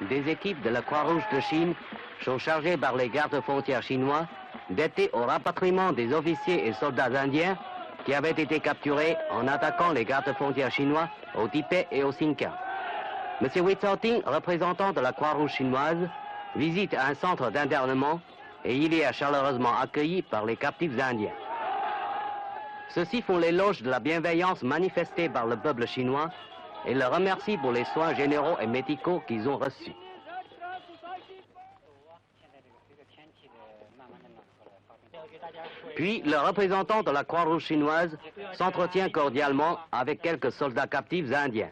Des équipes de la Croix-Rouge de Chine sont chargées par les gardes-frontières chinois d'aider au rapatriement des officiers et soldats indiens qui avaient été capturés en attaquant les gardes-frontières chinois au Tibet et au Xinjiang. M. Wei Caoting, représentant de la Croix-Rouge chinoise, visite un centre d'internement et il y est chaleureusement accueilli par les captifs indiens. Ceux-ci font l'éloge de la bienveillance manifestée par le peuple chinois et le remercient pour les soins généraux et médicaux qu'ils ont reçus. Puis, le représentant de la Croix-Rouge chinoise s'entretient cordialement avec quelques soldats captifs indiens.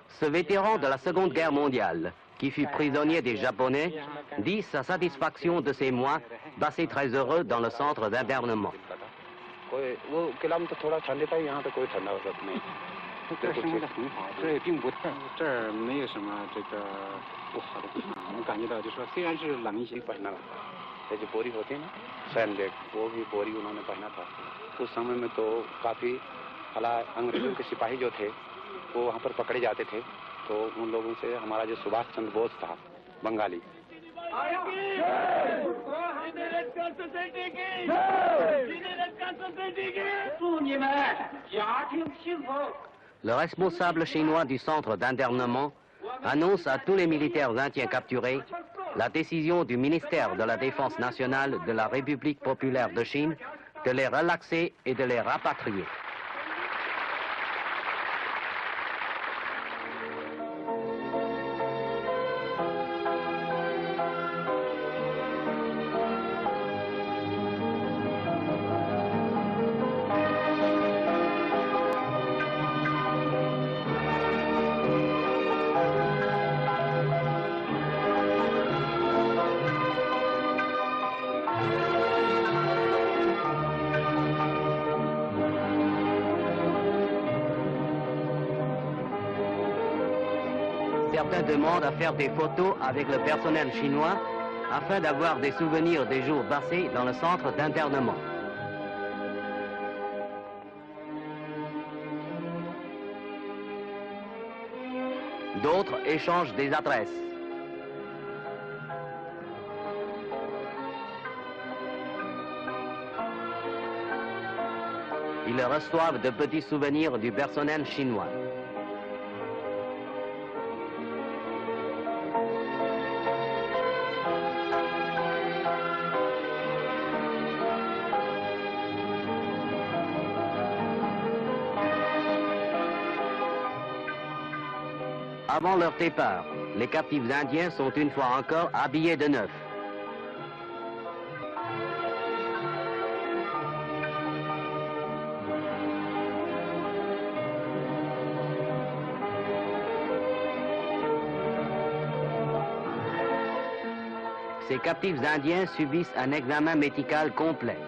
Ce vétéran de la Seconde Guerre mondiale, qui fut prisonnier des Japonais, dit sa satisfaction de ces mois passés très heureux dans le centre d'internement. वो वहाँ पर पकड़े जाते थे तो उन लोगों से हमारा जो सुभाष चंद्र बोस था Bengali Le responsable chinois du centre d'internement annonce à tous les militaires indiens capturés la décision du ministère de la Défense nationale de la République populaire de Chine de les relaxer et de les rapatrier. Certains demandent à faire des photos avec le personnel chinois afin d'avoir des souvenirs des jours passés dans le centre d'internement. D'autres échangent des adresses. Ils reçoivent de petits souvenirs du personnel chinois. Avant leur départ, les captifs indiens sont une fois encore habillés de neuf. Ces captifs indiens subissent un examen médical complet.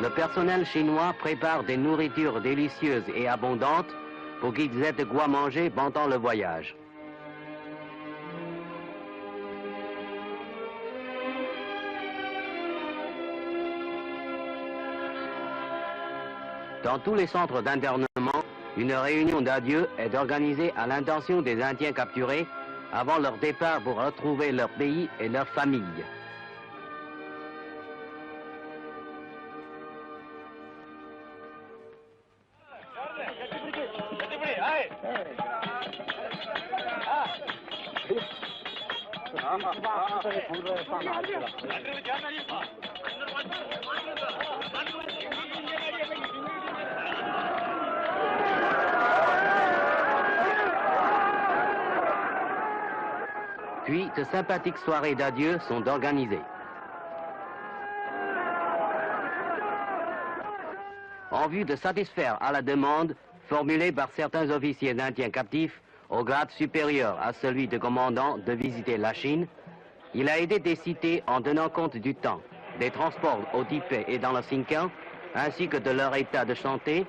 Le personnel chinois prépare des nourritures délicieuses et abondantes pour qu'ils aient de quoi manger pendant le voyage. Dans tous les centres d'internement, une réunion d'adieu est organisée à l'intention des Indiens capturés avant leur départ pour retrouver leur pays et leur famille. Puis, de sympathiques soirées d'adieu sont organisées. en vue de satisfaire à la demande formulée par certains officiers indiens captifs au grade supérieur à celui de commandant de visiter la Chine, il a été décidé, en tenant compte du temps, des transports au Tibet et dans le Xinjiang, ainsi que de leur état de santé,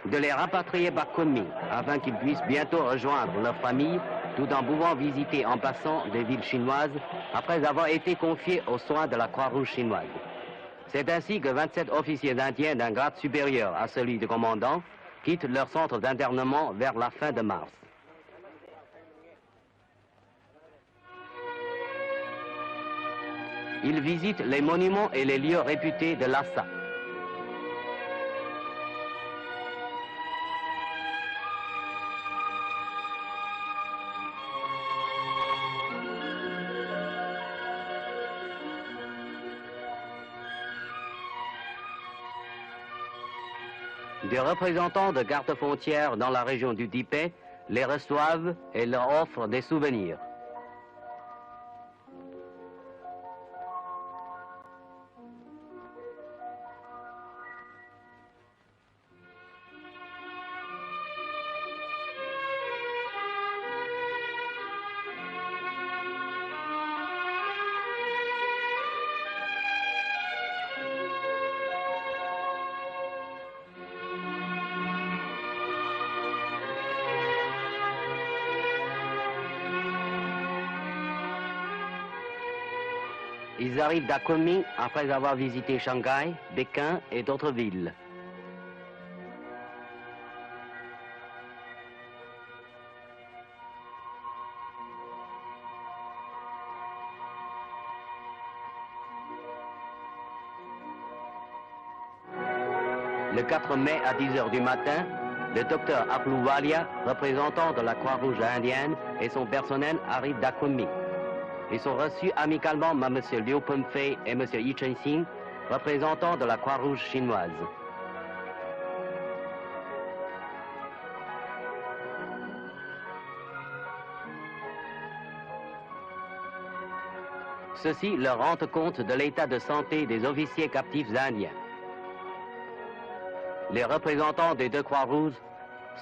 de les rapatrier par Kunming, afin qu'ils puissent bientôt rejoindre leur famille, tout en pouvant visiter en passant des villes chinoises, après avoir été confiés aux soins de la Croix-Rouge chinoise. C'est ainsi que 27 officiers indiens d'un grade supérieur à celui de commandant quittent leur centre d'internement vers la fin de mars. Ils visitent les monuments et les lieux réputés de Lhasa. Des représentants de gardes-frontières dans la région du Tibet les reçoivent et leur offrent des souvenirs. Ils arrivent à Kunming après avoir visité Shanghai, Pékin et d'autres villes. Le 4 mai à 10 h du matin, le docteur Ahluwalia, représentant de la Croix-Rouge indienne, et son personnel arrivent à Kunming. Ils sont reçus amicalement par M. Liu Pengfei et M. Yi Chenxing, représentants de la Croix-Rouge chinoise. Ceux-ci leur rendent compte de l'état de santé des officiers captifs indiens. Les représentants des deux Croix-Rouges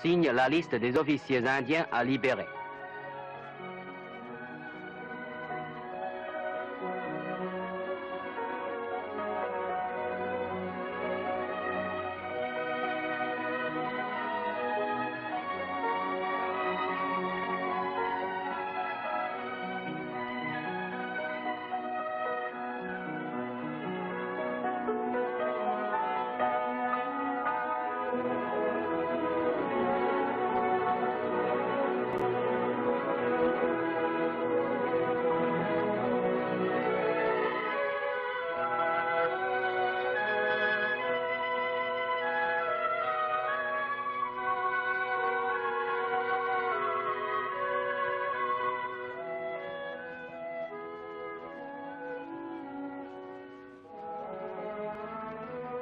signent la liste des officiers indiens à libérer.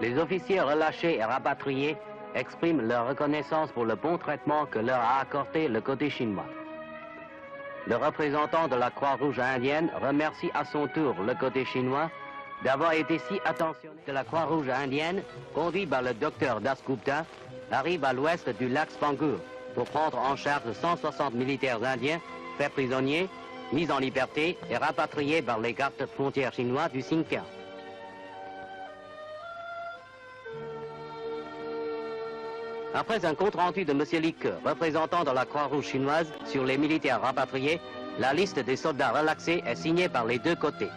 Les officiers relâchés et rapatriés expriment leur reconnaissance pour le bon traitement que leur a accordé le côté chinois. Le représentant de la Croix-Rouge indienne remercie à son tour le côté chinois d'avoir été si attentionné. De la Croix-Rouge indienne, conduit par le docteur Dasgupta, arrive à l'ouest du lac Spangur pour prendre en charge 160 militaires indiens faits prisonniers, mis en liberté et rapatriés par les gardes frontières chinois du Xinjiang. Après un compte-rendu de M. Lique, représentant de la Croix-Rouge chinoise, sur les militaires rapatriés, la liste des soldats relaxés est signée par les deux côtés.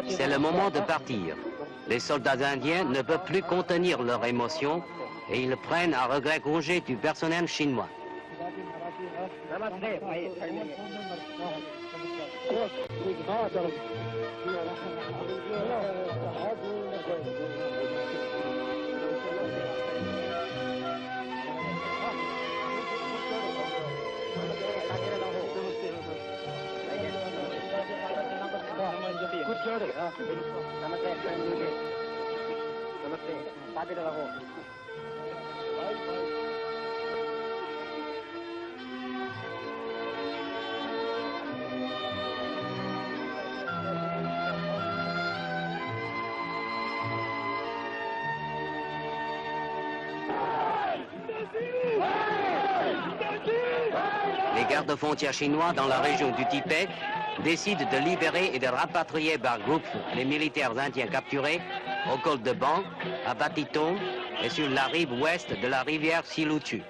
C'est le moment de partir. Les soldats indiens ne peuvent plus contenir leur émotion et ils prennent à regret congé du personnel chinois. Les gardes-frontières chinois dans la région du Tibet décident de libérer et de rapatrier par groupe les militaires indiens capturés au col de Ban, à Batiton et sur la rive ouest de la rivière Siluchu.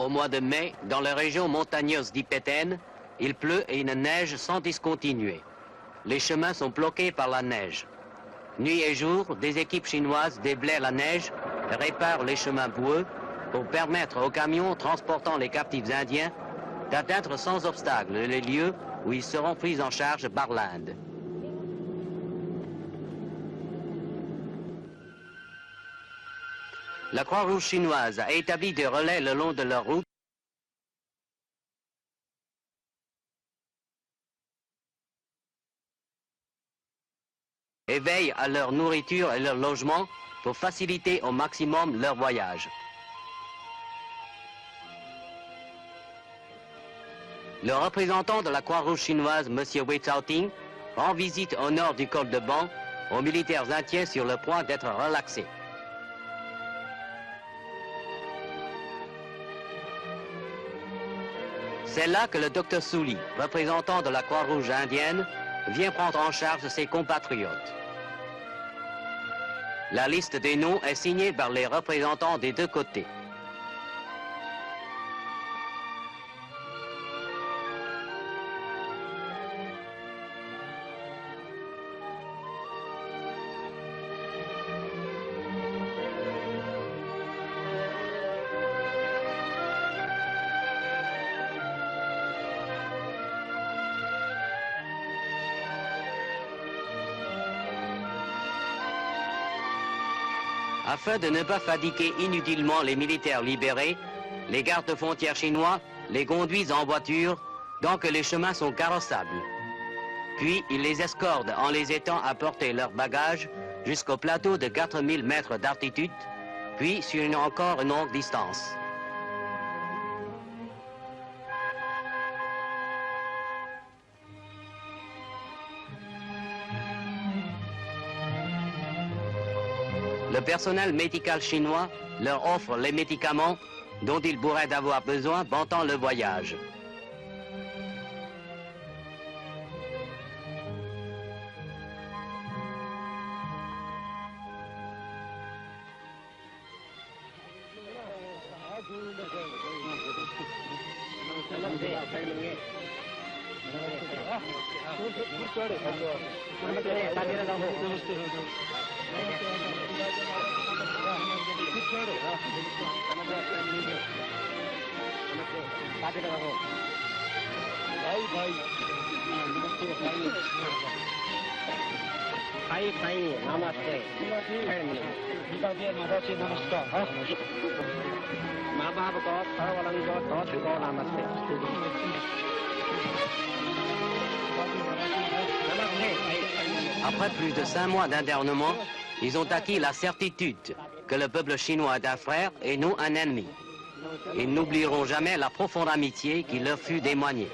Au mois de mai, dans les régions montagneuses d'Ipeten, il pleut et il neige sans discontinuer. Les chemins sont bloqués par la neige. Nuit et jour, des équipes chinoises déblaient la neige et réparent les chemins boueux pour permettre aux camions transportant les captifs indiens d'atteindre sans obstacle les lieux où ils seront pris en charge par l'Inde. La Croix-Rouge chinoise a établi des relais le long de leur route et veille à leur nourriture et leur logement pour faciliter au maximum leur voyage. Le représentant de la Croix-Rouge chinoise, M. Wei Zhaoting, rend visite au nord du col de Ban aux militaires indiens sur le point d'être relaxés. C'est là que le Dr Souli, représentant de la Croix-Rouge indienne, vient prendre en charge ses compatriotes. La liste des noms est signée par les représentants des deux côtés. Afin de ne pas fatiguer inutilement les militaires libérés, les gardes-frontières chinois les conduisent en voiture tant que les chemins sont carrossables. Puis ils les escortent en les aidant à porter leurs bagages jusqu'au plateau de 4000 mètres d'altitude, puis sur encore une longue distance. Le personnel médical chinois leur offre les médicaments dont ils pourraient avoir besoin pendant le voyage. Après plus de 5 mois d'internement, ils ont acquis la certitude que le peuple chinois est un frère et nous un ennemi. Ils n'oublieront jamais la profonde amitié qui leur fut témoignée.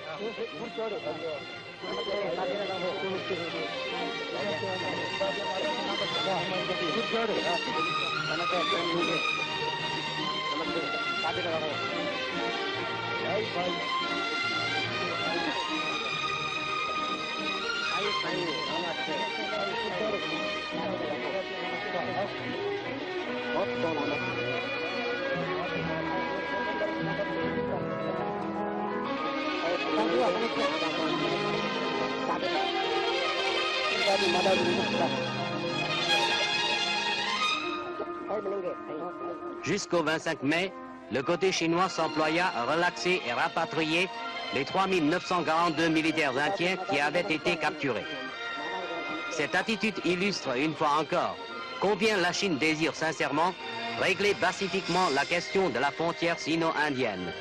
Jusqu'au 25 mai, le côté chinois s'employa à relaxer et rapatrier les 3942 militaires indiens qui avaient été capturés. Cette attitude illustre une fois encore combien la Chine désire sincèrement régler pacifiquement la question de la frontière sino-indienne.